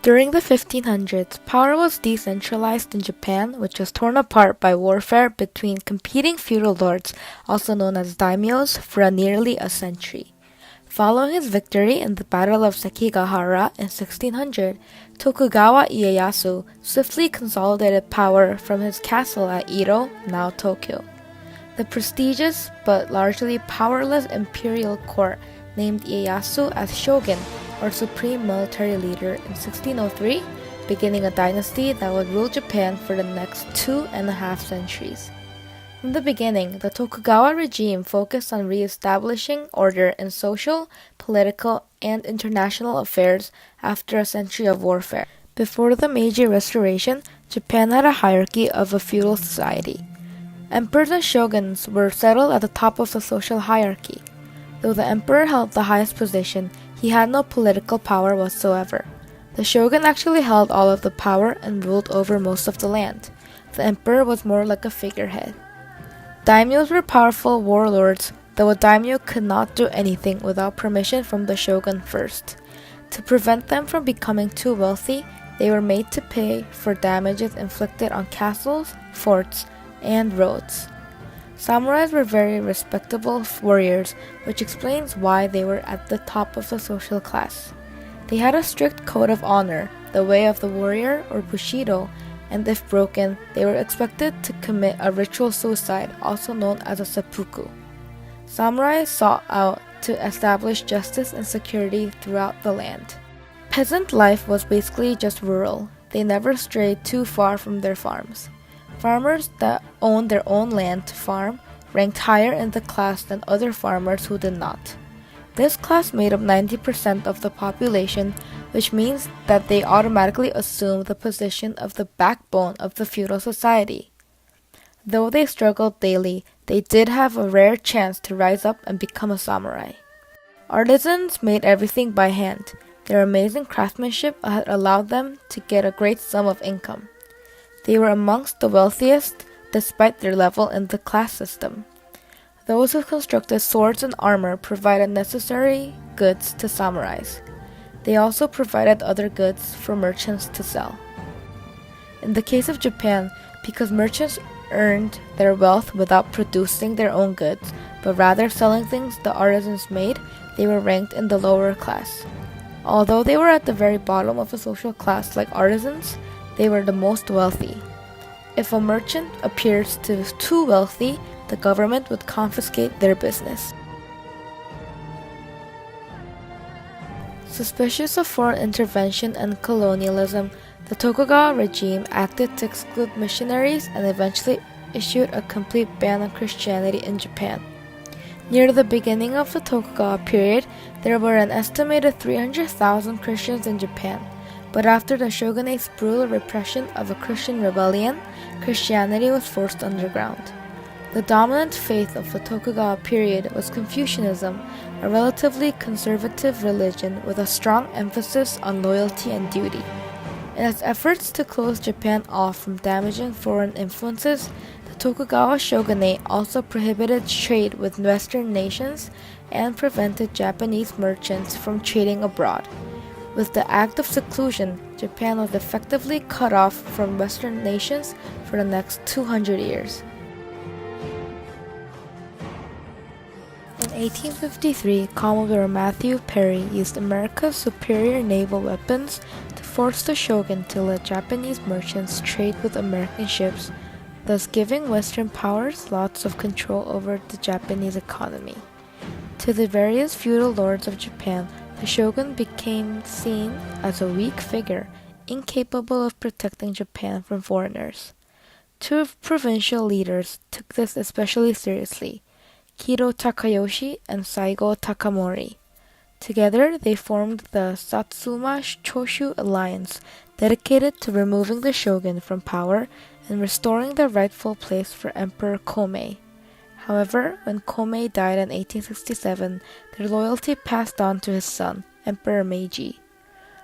During the 1500s, power was decentralized in Japan, which was torn apart by warfare between competing feudal lords, also known as daimyos, for nearly a century. Following his victory in the Battle of Sekigahara in 1600, Tokugawa Ieyasu swiftly consolidated power from his castle at Edo, now Tokyo. The prestigious but largely powerless imperial court named Ieyasu as shogun, or supreme military leader, in 1603, beginning a dynasty that would rule Japan for the next 2.5 centuries. From the beginning, the Tokugawa regime focused on re-establishing order in social, political, and international affairs after a century of warfare. Before the Meiji Restoration, Japan had a hierarchy of a feudal society. Emperors and shoguns were settled at the top of the social hierarchy. Though the emperor held the highest position, he had no political power whatsoever. The shogun actually held all of the power and ruled over most of the land. The emperor was more like a figurehead. Daimyos were powerful warlords, though a daimyo could not do anything without permission from the shogun first. To prevent them from becoming too wealthy, they were made to pay for damages inflicted on castles, forts, and roads. Samurais were very respectable warriors, which explains why they were at the top of the social class. They had a strict code of honor, the way of the warrior, or bushido, and if broken, they were expected to commit a ritual suicide, also known as a seppuku. Samurai sought out to establish justice and security throughout the land. Peasant life was basically just rural. They never strayed too far from their farms. Farmers that owned their own land to farm ranked higher in the class than other farmers who did not. This class made up 90% of the population, which means that they automatically assumed the position of the backbone of the feudal society. Though they struggled daily, they did have a rare chance to rise up and become a samurai. Artisans made everything by hand. Their amazing craftsmanship had allowed them to get a great sum of income. They were amongst the wealthiest despite their level in the class system. Those who constructed swords and armor provided necessary goods to samurais. They also provided other goods for merchants to sell. In the case of Japan, because merchants earned their wealth without producing their own goods, but rather selling things the artisans made, they were ranked in the lower class. Although they were at the very bottom of the social class like artisans, they were the most wealthy. If a merchant appears to be too wealthy, the government would confiscate their business. Suspicious of foreign intervention and colonialism, the Tokugawa regime acted to exclude missionaries and eventually issued a complete ban on Christianity in Japan. Near the beginning of the Tokugawa period, there were an estimated 300,000 Christians in Japan. But after the shogunate's brutal repression of a Christian rebellion, Christianity was forced underground. The dominant faith of the Tokugawa period was Confucianism, a relatively conservative religion with a strong emphasis on loyalty and duty. In its efforts to close Japan off from damaging foreign influences, the Tokugawa shogunate also prohibited trade with Western nations and prevented Japanese merchants from trading abroad. With the act of seclusion, Japan was effectively cut off from Western nations for the next 200 years. In 1853, Commodore Matthew Perry used America's superior naval weapons to force the shogun to let Japanese merchants trade with American ships, thus giving Western powers lots of control over the Japanese economy. To the various feudal lords of Japan, the shogun became seen as a weak figure, incapable of protecting Japan from foreigners. Two provincial leaders took this especially seriously, Kiro Takayoshi and Saigo Takamori. Together, they formed the Satsuma Choshu Alliance, dedicated to removing the shogun from power and restoring the rightful place for Emperor Komei. However, when Komei died in 1867, their loyalty passed on to his son, Emperor Meiji.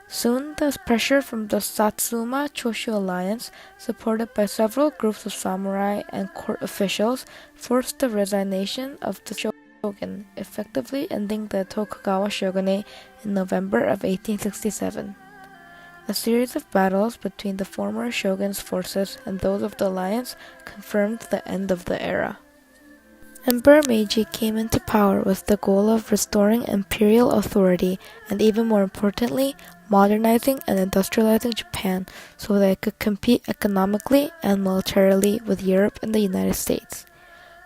Soon, the pressure from the Satsuma Choshu alliance, supported by several groups of samurai and court officials, forced the resignation of the shogun, effectively ending the Tokugawa shogunate in November of 1867. A series of battles between the former shogun's forces and those of the alliance confirmed the end of the era. Emperor Meiji came into power with the goal of restoring imperial authority and, even more importantly, modernizing and industrializing Japan so that it could compete economically and militarily with Europe and the United States.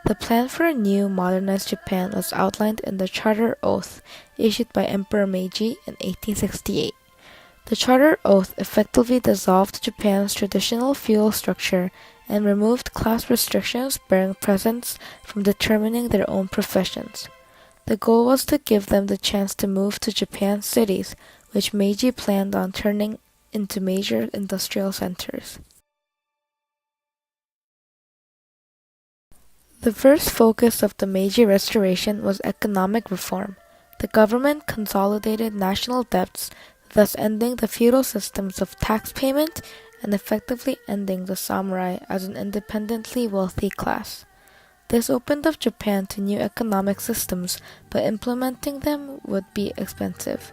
The plan for a new, modernized Japan was outlined in the Charter Oath issued by Emperor Meiji in 1868. The Charter Oath effectively dissolved Japan's traditional feudal structure and removed class restrictions bearing peasants from determining their own professions. The goal was to give them the chance to move to Japan's cities, which Meiji planned on turning into major industrial centers. The first focus of the Meiji Restoration was economic reform. The government consolidated national debts, thus ending the feudal systems of tax payment and effectively ending the samurai as an independently wealthy class. This opened up Japan to new economic systems, but implementing them would be expensive.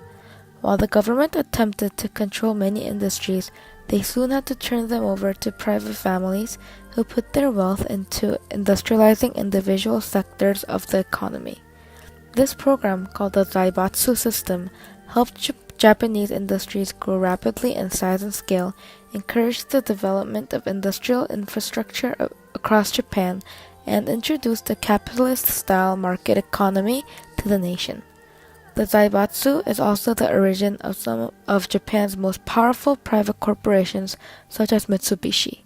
While the government attempted to control many industries, they soon had to turn them over to private families who put their wealth into industrializing individual sectors of the economy. This program, called the Zaibatsu system, helped Japanese industries grow rapidly in size and scale, encouraged the development of industrial infrastructure across Japan, and introduced a capitalist-style market economy to the nation. The Zaibatsu is also the origin of some of Japan's most powerful private corporations, such as Mitsubishi.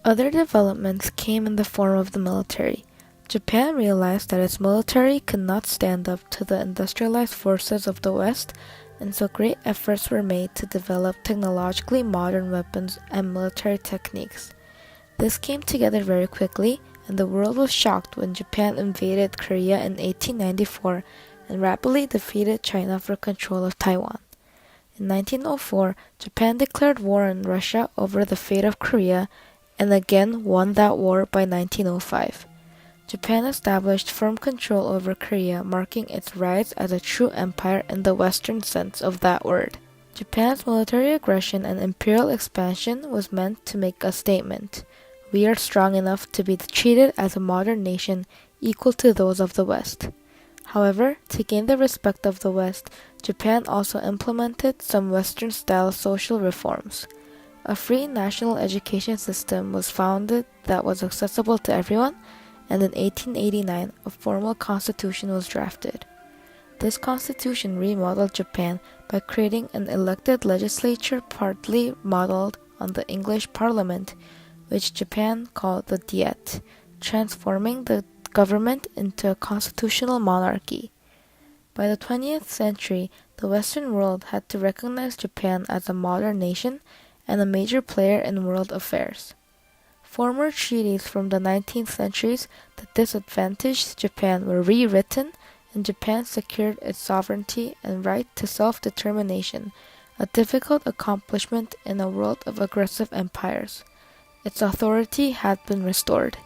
Other developments came in the form of the military. Japan realized that its military could not stand up to the industrialized forces of the West, and so great efforts were made to develop technologically modern weapons and military techniques. This came together very quickly, and the world was shocked when Japan invaded Korea in 1894 and rapidly defeated China for control of Taiwan. In 1904, Japan declared war on Russia over the fate of Korea and again won that war by 1905. Japan established firm control over Korea, marking its rise as a true empire in the Western sense of that word. Japan's military aggression and imperial expansion was meant to make a statement. We are strong enough to be treated as a modern nation equal to those of the West. However, to gain the respect of the West, Japan also implemented some Western-style social reforms. A free national education system was founded that was accessible to everyone, and in 1889 a formal constitution was drafted. This constitution remodeled Japan by creating an elected legislature partly modeled on the English Parliament, which Japan called the Diet, transforming the government into a constitutional monarchy. By the 20th century, the Western world had to recognize Japan as a modern nation and a major player in world affairs. Former treaties from the 19th centuries that disadvantaged Japan were rewritten, and Japan secured its sovereignty and right to self-determination, a difficult accomplishment in a world of aggressive empires. Its authority had been restored.